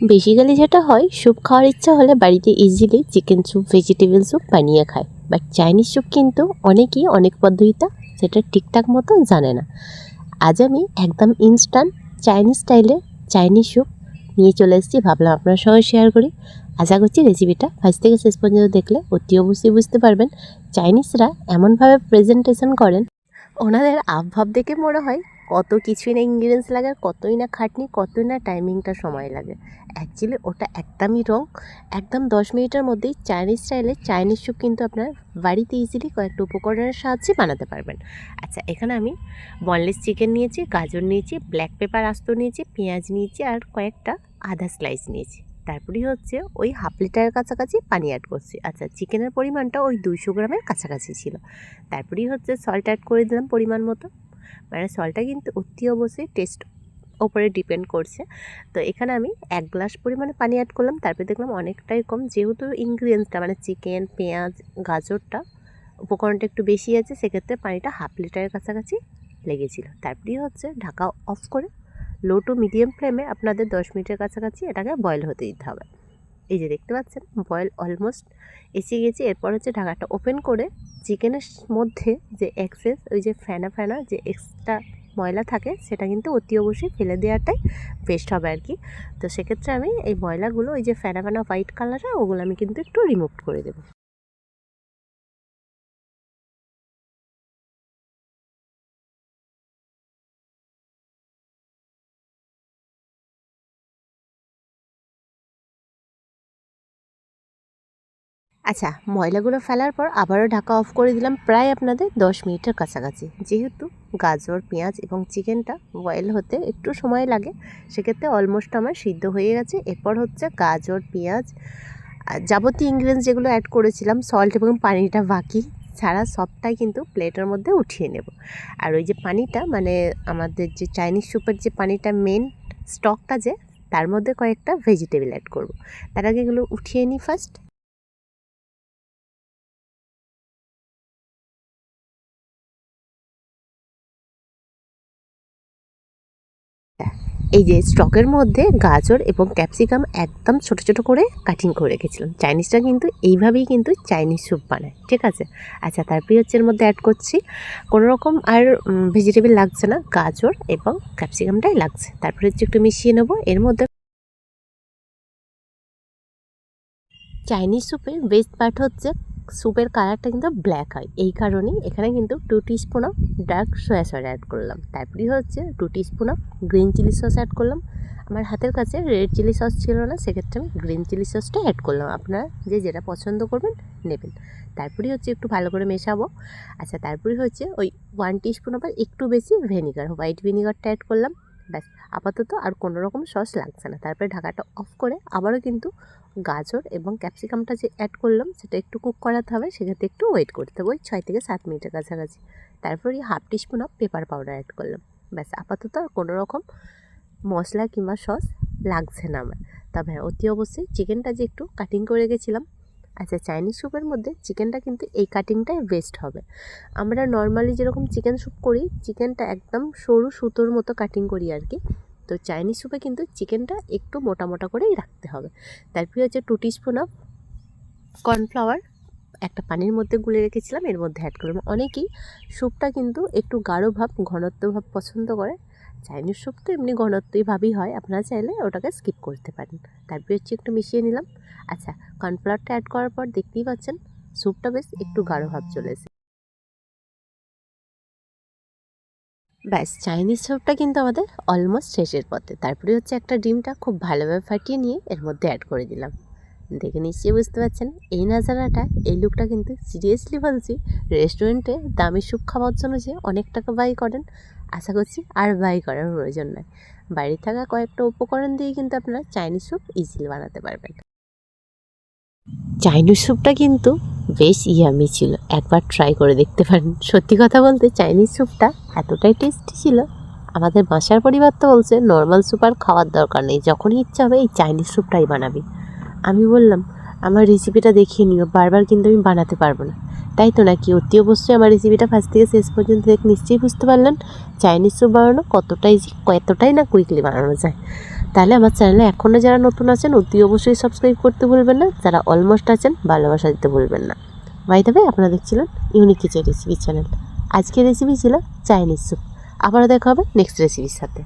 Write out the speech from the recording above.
Basically যেটা হয়, soup খাওয়ার ইচ্ছা হলে বাড়িতে easily chicken soup, vegetable soup বানিয়ে খায়। বাট চাইনিজ স্যুপ কিন্তু অনেকেই অনেক পদ্ধতিতে সেটা ঠিকঠাক মতো জানে না। আজ আমি একদম ইনস্ট্যান্ট চাইনিজ স্টাইলে চাইনিজ স্যুপ নিয়ে চলে এসেছি, ভাবলাম আপনার সঙ্গে শেয়ার করি। আশা করছি রেসিপিটা ফার্স্ট থেকে শেষ পর্যন্ত দেখলে অতি অবশ্যই বুঝতে পারবেন চাইনিজরা এমনভাবে প্রেজেন্টেশন করেন, ওনাদের আবভাব দেখে মনে হয় কত কিছুই না ইনগ্রিডিয়েন্টস লাগে, কতই না খাটনি, কতই না টাইমিংটা সময় লাগে। অ্যাকচুয়ালি ওটা একদমই রং। একদম 10 মিনিটের মধ্যেই চাইনিজ স্টাইলে চাইনিজ স্যুপ কিন্তু আপনার বাড়িতে ইজিলি কয়েকটা উপকরণের সাহায্যে বানাতে পারবেন। আচ্ছা, এখানে আমি বনলেস চিকেন নিয়েছি, গাজর নিয়েছি, ব্ল্যাক পেপার আস্ত নিয়েছি, পেঁয়াজ নিয়েছি, আর কয়েকটা আদা স্লাইস নিয়েছি। তারপরেই হচ্ছে ওই হাফ লিটারের কাছাকাছি পানি অ্যাড করছি। আচ্ছা, চিকেনের পরিমাণটা ওই 200 গ্রামের কাছাকাছি ছিল। তারপরেই হচ্ছে সল্ট অ্যাড করে দিলাম পরিমাণ মতো। মানে সল্টটা কিন্তু অতি অবশ্যই টেস্ট ওপরে ডিপেন্ড করছে। তো এখানে আমি 1 গ্লাস পরিমাণে পানি অ্যাড করলাম। তারপরে দেখলাম অনেকটাই কম, যেহেতু ইনগ্রিডিয়েন্টসটা মানে চিকেন, পেঁয়াজ, গাজরটা উপকরণটা একটু বেশি আছে, সেক্ষেত্রে পানিটা হাফ লিটারের কাছাকাছি লেগেছিল। তারপরেই হচ্ছে ঢাকা অফ করে লো টু মিডিয়াম ফ্লেমে আপনাদের 10 মিনিটের কাছাকাছি এটাকে বয়েল হতে দিতে হবে। এই যে দেখতে পাচ্ছেন বয়েল অলমোস্ট এসে গেছে। এরপর হচ্ছে ঢাকাটা ওপেন করে চিকেনের মধ্যে যে এক্সেস ওই যে ফেনা ফেনা যে এক্সট্রা ময়লা থাকে সেটা কিন্তু অতি অবশ্যই ফেলে দেওয়াটাই বেস্ট হবে আর কি। তো সেক্ষেত্রে আমি এই ময়লাগুলো ওই যে ফেনা ফেনা হোয়াইট কালারের ওগুলো আমি কিন্তু একটু রিমুভ করে দেবো। আচ্ছা, ময়লাগুলো ফেলার পর আবারও ঢাকা অফ করে দিলাম প্রায় আপনাদের 10 মিনিটের কাছাকাছি। যেহেতু গাজর, পেঁয়াজ এবং চিকেনটা বয়েল হতে একটু সময় লাগে, সেক্ষেত্রে অলমোস্ট আমার সিদ্ধ হয়ে গেছে। এরপর হচ্ছে গাজর, পেঁয়াজ আর যাবতীয় ইনগ্রিডিয়েন্টস যেগুলো অ্যাড করেছিলাম, সল্ট এবং পানিটা বাকি ছাড়া সবটাই কিন্তু প্লেটের মধ্যে উঠিয়ে নেব। আর ওই যে পানিটা মানে আমাদের যে চাইনিজ স্যুপের যে পানিটা মেন স্টকটা যে, তার মধ্যে কয়েকটা ভেজিটেবল অ্যাড করব। তার আগে এগুলো উঠিয়ে নিই ফার্স্ট। এই যে স্টকের মধ্যে গাজর এবং ক্যাপসিকাম একদম ছোট ছোট করে কাটিং করে রেখেছিলাম। চাইনিজরা কিন্তু এইভাবেই কিন্তু চাইনিজ স্যুপ বানায়, ঠিক আছে। আচ্ছা, তারপরে হচ্ছে এর মধ্যে অ্যাড করছি কোনো রকম আর ভেজিটেবল লাগছে না, গাজর এবং ক্যাপসিকামটাই লাগছে। তারপরে হচ্ছে একটু মিশিয়ে নেবো এর মধ্যে। চাইনিজ স্যুপের বেস্ট পার্ট হচ্ছে স্যুপের কালারটা কিন্তু ব্ল্যাক হয়, এই কারণেই এখানে কিন্তু 2 teaspoon of dark soy sauce add করলাম। তারপরেই হচ্ছে 2 teaspoon of green chilli sauce add করলাম। আমার হাতের কাছে রেড চিলি সস ছিল না, সেক্ষেত্রে আমি গ্রিন চিলি সসটা অ্যাড করলাম। আপনারা যে যেটা পছন্দ করবেন নেবেন। তারপরেই হচ্ছে একটু ভালো করে মেশাবো। আচ্ছা, তারপরে হচ্ছে ওই 1 টিস্পুন আবার একটু বেশি ভিনিগার, হোয়াইট ভিনিগারটা অ্যাড করলাম। ব্যাস, আপাতত আর কোনো রকম সস লাগছে না। তারপরে ঢাকাটা অফ করে আবারও কিন্তু গাজর এবং ক্যাপসিকামটা যে অ্যাড করলাম সেটা একটু কুক করাতে হবে, সেক্ষেত্রে একটু ওয়েট করতে হবে ওই 6 থেকে 7 মিনিটের কাছাকাছি। তারপরে half teaspoon of pepper powder add করলাম। ব্যাস, আপাতত আর কোনো রকম মশলা কিংবা সস লাগছে না আমার। তবে হ্যাঁ, অতি অবশ্যই চিকেনটা যে একটু কাটিং করে রেখেছিলাম। আচ্ছা, চাইনিজ স্যুপের মধ্যে চিকেনটা কিন্তু এই কাটিংটাই বেস্ট হবে। আমরা নর্মালি যেরকম চিকেন স্যুপ করি, চিকেনটা একদম সরু সুতোর মতো কাটিং করি আর কি। তো চাইনিজ স্যুপে কিন্তু চিকেনটা একটু মোটা মোটা করেই রাখতে হবে। তারপরে হচ্ছে 2 টিস্পুন অফ কর্নফ্লাওয়ার একটা পানির মধ্যে গুলে রেখেছিলাম, এর মধ্যে অ্যাড করলাম। অনেকেই স্যুপটা কিন্তু একটু গাঢ় ভাব, ঘনত্ব ভাব পছন্দ করে। চাইনিজ স্যুপ তো এমনি ঘনত্বই ভাবই হয়, আপনারা চাইলে ওটাকে স্কিপ করতে পারেন। তারপরে হচ্ছে একটু মিশিয়ে নিলাম। আচ্ছা, কর্নফ্লাওয়ারটা অ্যাড করার পর দেখতেই পাচ্ছেন স্যুপটা বেশ একটু গাঢ় ভাব চলে এসেছে। ব্যাস, চাইনিজ স্যুপটা কিন্তু আমাদের অলমোস্ট শেষের পথে। তারপরে হচ্ছে একটা ডিমটা খুব ভালোভাবে ফাটিয়ে নিয়ে এর মধ্যে অ্যাড করে দিলাম। দেখে নিশ্চয়ই বুঝতে পারছেন এই নাজারাটা, এই লুকটা কিন্তু সিরিয়াসলি বলছি, রেস্টুরেন্টে দামি স্যুপ খাওয়ার জন্য যে অনেক টাকা ব্যয় করেন, আশা করছি আর ব্যয় করার প্রয়োজন নয়। বাড়ি থাকা কয়েকটা উপকরণ দিয়ে কিন্তু আপনারা চাইনিজ স্যুপ ইজিলি বানাতে পারবেন। চাইনিজ স্যুপটা কিন্তু বেশ ইয়ামি ছিল, একবার ট্রাই করে দেখতে পারেন। সত্যি কথা বলতে চাইনিজ স্যুপটা এতটাই টেস্টি ছিল, আমাদের বাসার পরিবার তো বলছে নর্মাল স্যুপ আর খাওয়ার দরকার নেই, যখনই ইচ্ছা হবে এই চাইনিজ স্যুপটাই বানাবি। আমি বললাম আমার রেসিপিটা দেখিয়ে নিও, বারবার কিন্তু আমি বানাতে পারবো না। তাই তো নাকি? অতি অবশ্যই আমার রেসিপিটা ফার্স্ট থেকে শেষ পর্যন্ত দেখে নিশ্চয়ই বুঝতে পারলেন চাইনিজ স্যুপ বানানো কতটাই না কুইকলি বানানো যায়। তাহলে আমার চ্যানেলে এখনও যারা নতুন আছেন অতি অবশ্যই সাবস্ক্রাইব করতে ভুলবেন না, যারা অলমোস্ট আছেন ভালোবাসা দিতে ভুলবেন না। বাই দ্য ওয়ে, আপনারা দেখছিলেন ইউনিক কিচেন রেসিপি চ্যানেল। আজকের রেসিপি ছিল চাইনিজ স্যুপ। আবারও দেখা হবে নেক্সট রেসিপির সাথে।